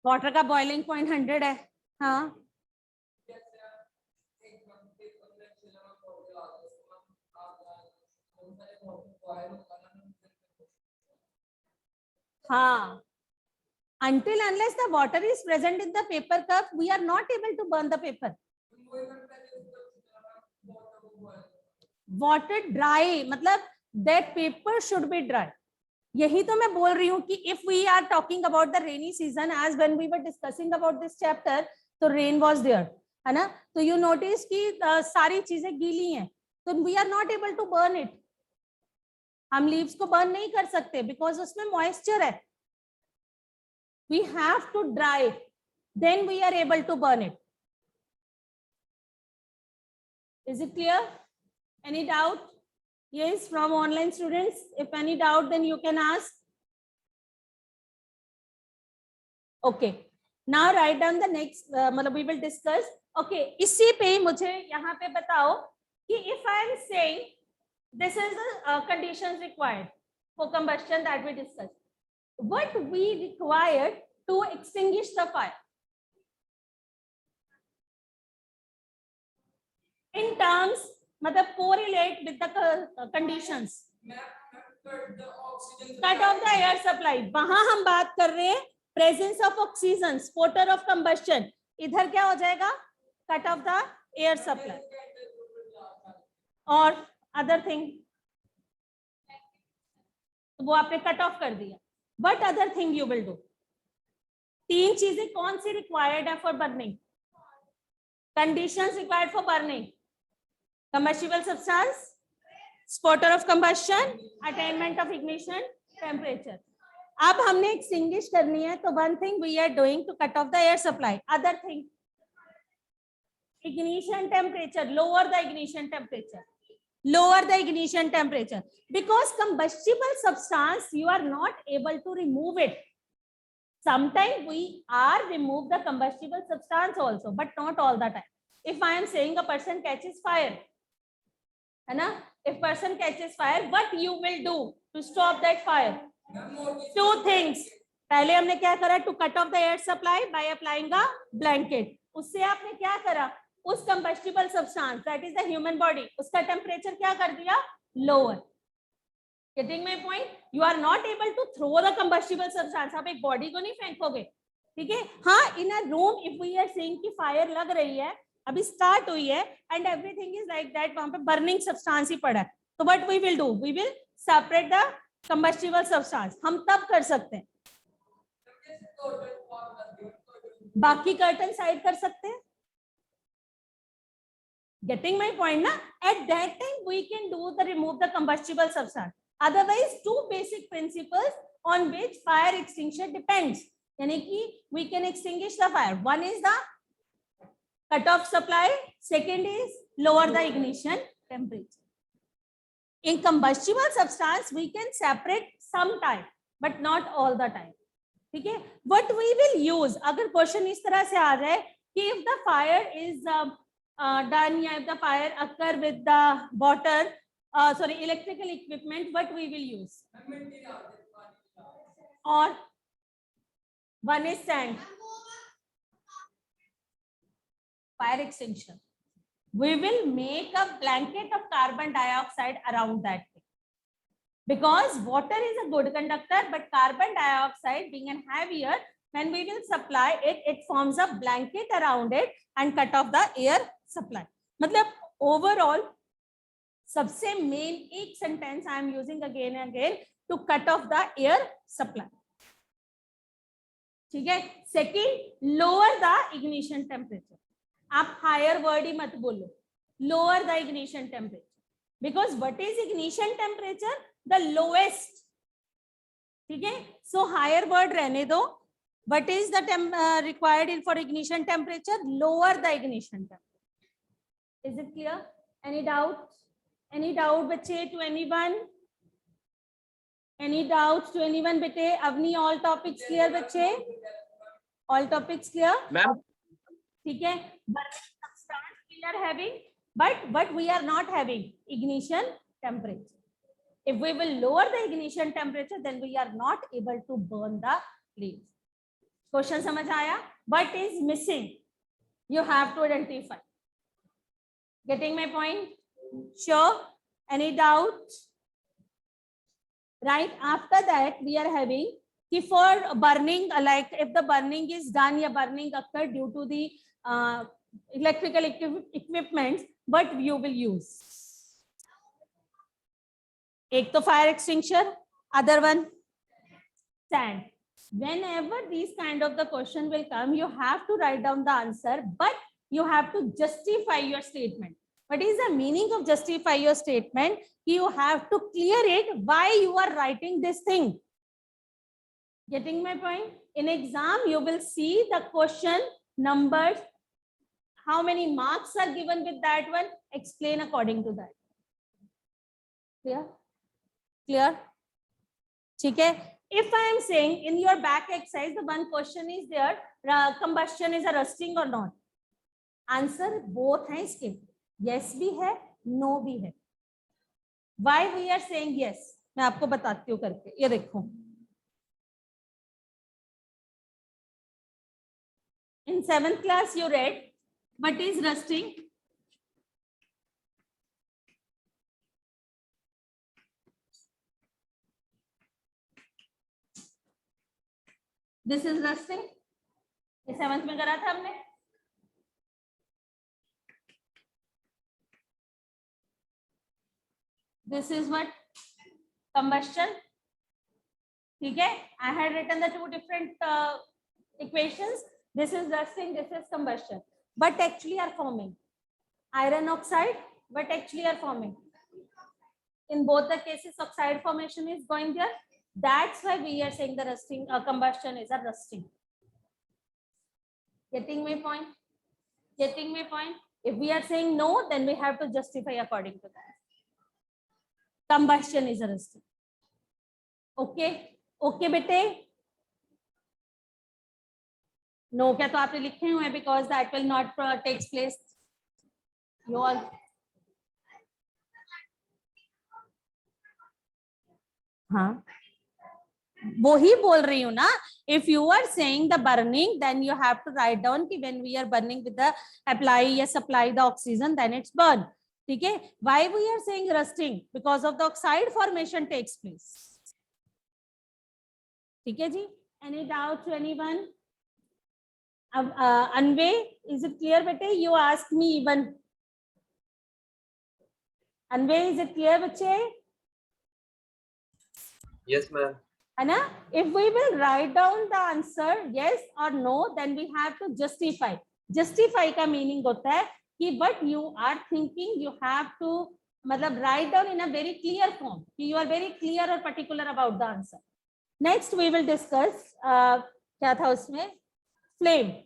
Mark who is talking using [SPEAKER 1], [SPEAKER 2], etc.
[SPEAKER 1] Water का boiling point 100 है। हाँ हाँ, until unless the water is present in the paper cup, we are not able to burn the paper. Water dry, मतलब that paper should be dry. यही तो मैं बोल रही हूँ कि if we are talking about the rainy season, as when we were discussing about this chapter, तो rain was there, है ना? तो you notice कि सारी चीजें गीली हैं, तो we are not able to burn it. हम leaves को burn नहीं कर सकते because उसमें moisture है. We have to dry it, then we are able to burn it. Is it clear? Any doubt? Yes, from online students. If any doubt, then you can ask. Okay. Now write down the next. We will discuss. Okay. इसी पे मुझे यहाँ पे बताओ कि if I am saying this is the conditions required for combustion that we discussed. What we required to extinguish the fire? In terms, मतलब correlate with the conditions. Cut off the air supply. वहां हम बात कर रहे हैं presence of oxygen, spotter of combustion. इधर क्या हो जाएगा? Cut off the air supply. और other thing, वो आपने cut off कर दिया. What other thing you will do? तीन चीजें कौन सी required है for burning? Conditions required for burning. Combustible substance, spotter of combustion, attainment of ignition, temperature. अब हमने extinguish करनी है, तो one thing we are doing to cut off the air supply. Other thing, ignition temperature, lower the ignition temperature. Lower the ignition temperature. Because combustible substance, you are not able to remove it. Sometimes we are remove the combustible substance also, but not all the time. If I am saying a person catches fire, है ना? If person catches fire, what you will do to stop that fire? Two things. पहले हमने क्या करा? To cut off the air supply by applying a blanket. उससे आपने क्या करा? उस combustible substance, that is the human body, उसका temperature क्या कर दिया? Lower. Getting my point? You are not able to throw the combustible substance. आप एक body को नहीं फेंकोगे, ठीक है? हाँ, in a room, if we are saying कि fire लग रही है, अभी start हुई है, and everything is like that, वहाँ पे burning substance ही पड़ा है, तो what we will do? We will separate the combustible substance. हम तब कर सकते हैं. बाकी कर्टन साइड कर सकते हैं. Getting my point ना? At that time we can do the remove the combustible substance. Otherwise, two basic principles on which fire extinction depends. यानी कि we can extinguish the fire. One is the cut off supply. Second is lower the ignition temperature. In combustible substance, we can separate sometime, but not all the time. ठीक है? What we will use? अगर question इस तरह से आ जाए कि if the fire is done, या if the fire occur with the water, electrical equipment, what we will use? Or one is sand. Fire extinction. We will make a blanket of carbon dioxide around that thing. Because water is a good conductor, but carbon dioxide being an heavier, when we will supply it, it forms a blanket around it and cut off the air supply. मतलब overall, सबसे main एक sentence I am using again and again to cut off the air supply. ठीक है? Second, lower the ignition temperature. आप higher word ही मत बोलो. Lower the ignition temperature. Because what is ignition temperature? The lowest. ठीक है? So higher word रहने दो. What is the required for ignition temperature? Lower the ignition temperature. Is it clear? Any doubt? Any doubt, बच्चे, to anyone? Any doubts to anyone, बेटे? Avni, all topics clear, बच्चे? All topics clear?
[SPEAKER 2] Ma'am.
[SPEAKER 1] ठीक है? Burning substance we are having, but we are not having ignition temperature. If we will lower the ignition temperature, then we are not able to burn the please. Question समझ आया? What is missing? You have to identify. Getting my point? Sure. Any doubt? Right after that we are having for burning, like if the burning is done or burning occurred due to the electrical equipment, what you will use? एक तो fire extinguisher, other one sand. Whenever these kind of the question will come, you have to write down the answer, but you have to justify your statement. What is the meaning of justify your statement? You have to clear it why you are writing this thing. Getting my point? In exam, you will see the question numbers, how many marks are given with that one, explain according to that. Clear? Clear? Okay. If I am saying in your back exercise, the one question is there, combustion is a rusting or not? Answer both है इसके, yes भी है, no भी है. Why we are saying yes? मैं आपको बताती हूँ करके. ये देखो. In 7th class you read what is rusting? This is rusting. ये 7th में करा था हमने. This is what? Combustion. ठीक है? I had written the two different equations. This is rusting, this is combustion. But actually are forming iron oxide, but actually are forming. In both the cases, oxide formation is going there. That's why we are saying the rusting, combustion is a rusting. Getting my point? Getting my point? If we are saying no, then we have to justify according to that. Combustion is a rusting. Okay? Okay, bete? No, क्या तो आपने लिखे हुए हैं because that will not takes place. You all. हाँ. वो ही बोल रही हूँ ना. If you are saying the burning, then you have to write down कि when we are burning with the supply the oxygen, then it's burn. ठीक है? Why we are saying rusting? Because of the oxide formation takes place. ठीक है जी? Any doubt to anyone? Anvay, is it clear, bete? You ask me even. Anvay, is it clear, bache?
[SPEAKER 2] Yes, ma'am.
[SPEAKER 1] Anna, if we will write down the answer yes or no, then we have to justify. Justify का meaning होता है कि what you are thinking, you have to मतलब write down in a very clear form. You are very clear or particular about the answer. Next, we will discuss क्या था उसमें? Flame.